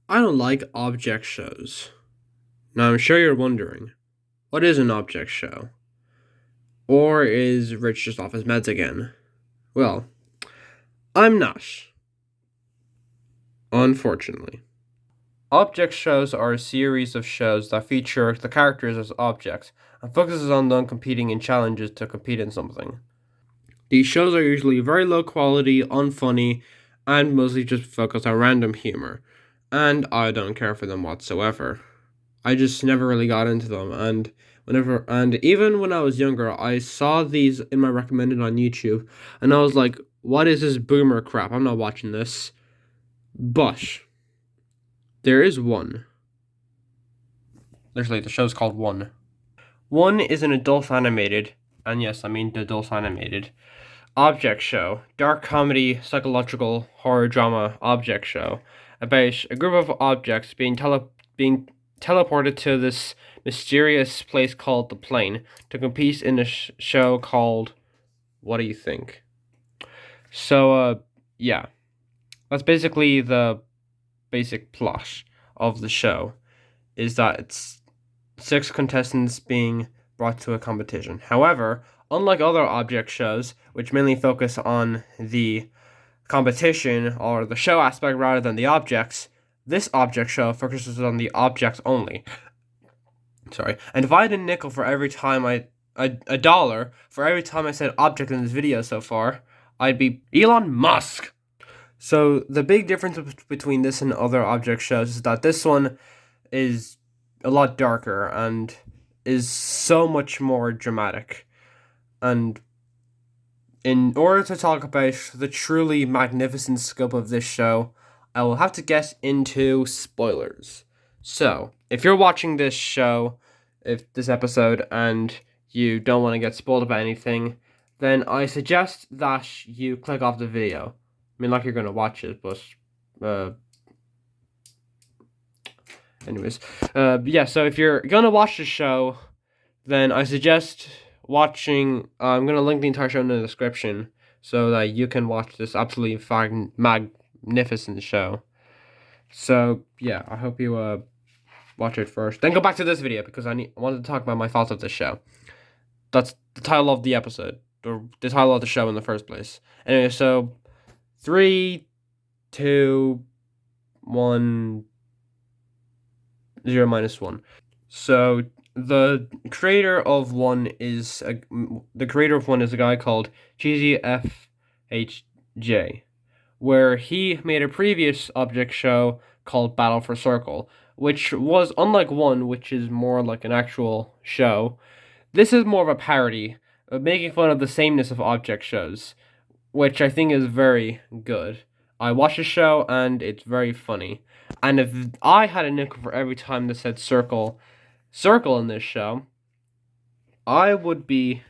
I don't like object shows. Now, I'm sure you're wondering, what is an object show? Or is Rich just off his meds again? Well, I'm not, unfortunately. Object shows are a series of shows that feature the characters as objects and focuses on them competing in challenges to compete in something. These shows are usually very low quality, unfunny, and mostly just focused on random humor, and I don't care for them whatsoever. I just never really got into them, and even when I was younger, I saw these in my recommended on YouTube, and I was like, "What is this boomer crap? I'm not watching this." But there is one. Literally, the show's called One. One is an adult animated, and yes, I mean the adult animated object show, dark comedy, psychological horror drama object show about a group of objects being teleported to this mysterious place called the plane to compete in a show called What Do You Think? So yeah, that's basically the basic plot of the show. Is that it's 6 contestants being brought to a competition. However, unlike other object shows, which mainly focus on the competition or the show aspect rather than the objects, this object show focuses on the objects only. Sorry. And if I had a nickel for every time a dollar for every time I said object in this video so far, I'd be Elon Musk. So the big difference between this and other object shows is that this one is a lot darker and is so much more dramatic. And in order to talk about the truly magnificent scope of this show, I will have to get into spoilers. So, if you're watching this show, if this episode, and you don't want to get spoiled about anything, then I suggest that you click off the video. I mean, like you're going to watch it, but anyways, yeah, so if you're gonna watch the show, then I suggest watching. I'm gonna link the entire show in the description so that you can watch this absolutely magnificent show. So yeah, I hope you watch it first. Then go back to this video because I wanted to talk about my thoughts of this show. That's the title of the episode, or the title of the show in the first place. Anyway, so 3, 2, 1. 0 minus 1. So the creator of One is a guy called Cheesy FHJ, where he made a previous object show called Battle for Circle, which was unlike One, which is more like an actual show. This is more of a parody, making fun of the sameness of object shows, which I think is very good. I watched the show and it's very funny. And if I had a nickel for every time that said circle in this show, I would be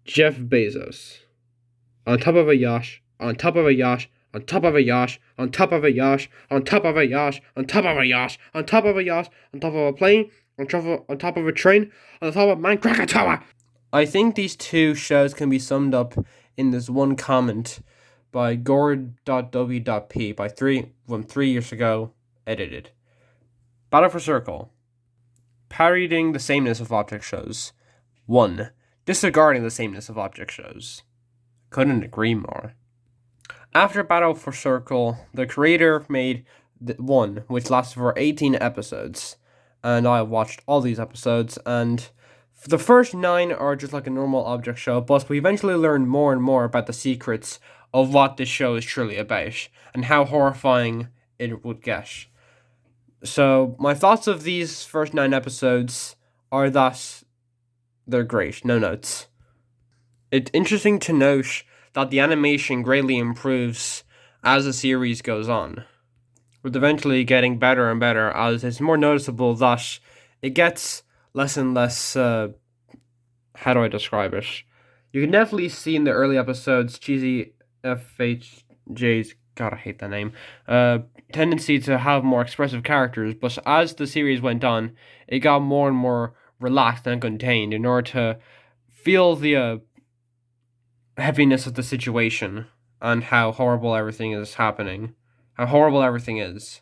Jeff Bezos. On top of a yacht, on top of a yacht, on top of a yacht, on top of a yacht, on top of a yacht, on top of a yacht, on top of a yacht, on top of a plane, on top of a train, on top of Mount Krakatoa. I think these two shows can be summed up in this one comment by Gord.w.p from 3 years ago, edited. Battle for Circle. Parodying the sameness of object shows. 1. Disregarding the sameness of object shows. Couldn't agree more. After Battle for Circle, the creator made One, which lasted for 18 episodes. And I watched all these episodes, and the first 9 are just like a normal object show, but we eventually learn more and more about the secrets of what this show is truly about, and how horrifying it would get. So, my thoughts of these first 9 episodes are that they're great, no notes. It's interesting to note that the animation greatly improves as the series goes on, with eventually getting better and better as it's more noticeable that it gets less and less, how do I describe it? You can definitely see in the early episodes, Cheesy FHJ's, God, I hate that name, tendency to have more expressive characters, but as the series went on, it got more and more relaxed and contained in order to feel the heaviness of the situation and how horrible everything is happening. How horrible everything is.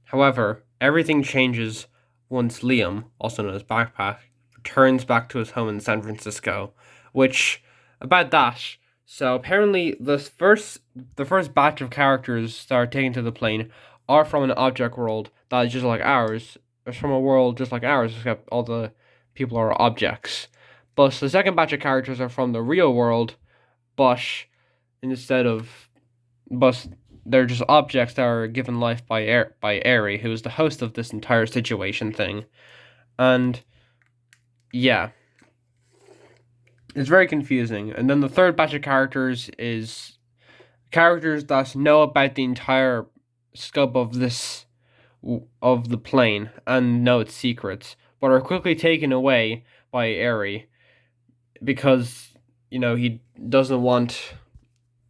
However, everything changes once Liam, also known as Backpack, returns back to his home in San Francisco. Which, about that, so apparently the first batch of characters that are taken to the plane are from an object world that is just like ours. It's from a world just like ours, except all the people are objects. But the second batch of characters are from the real world, but instead of but they're just objects that are given life by Aerie, who is the host of this entire situation thing. And yeah, it's very confusing. And then the third batch of characters is characters that know about the entire scope of the plane and know its secrets, but are quickly taken away by Aerie because he doesn't want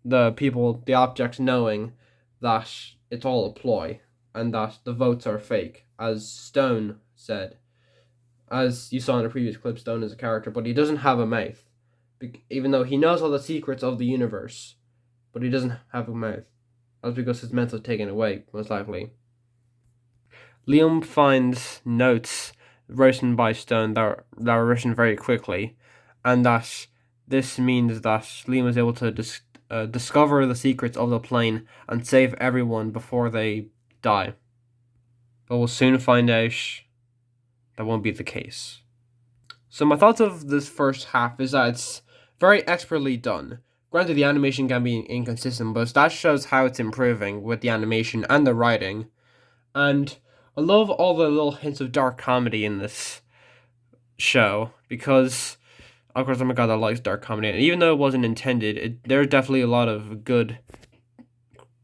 the objects knowing that it's all a ploy and that the votes are fake, as Stone said. As you saw in a previous clip, Stone is a character, but he doesn't have a mouth. Even though he knows all the secrets of the universe, but he doesn't have a mouth. That's because his mouth was taken away, most likely. Liam finds notes written by Stone that were written very quickly, and that this means that Liam is able to discover the secrets of the plane and save everyone before they die. But we'll soon find out that won't be the case. So my thoughts of this first half is that it's very expertly done. Granted, the animation can be inconsistent, but that shows how it's improving with the animation and the writing. And I love all the little hints of dark comedy in this show, because of course I'm a guy that likes dark comedy, and even though it wasn't intended, there's definitely a lot of good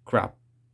crap.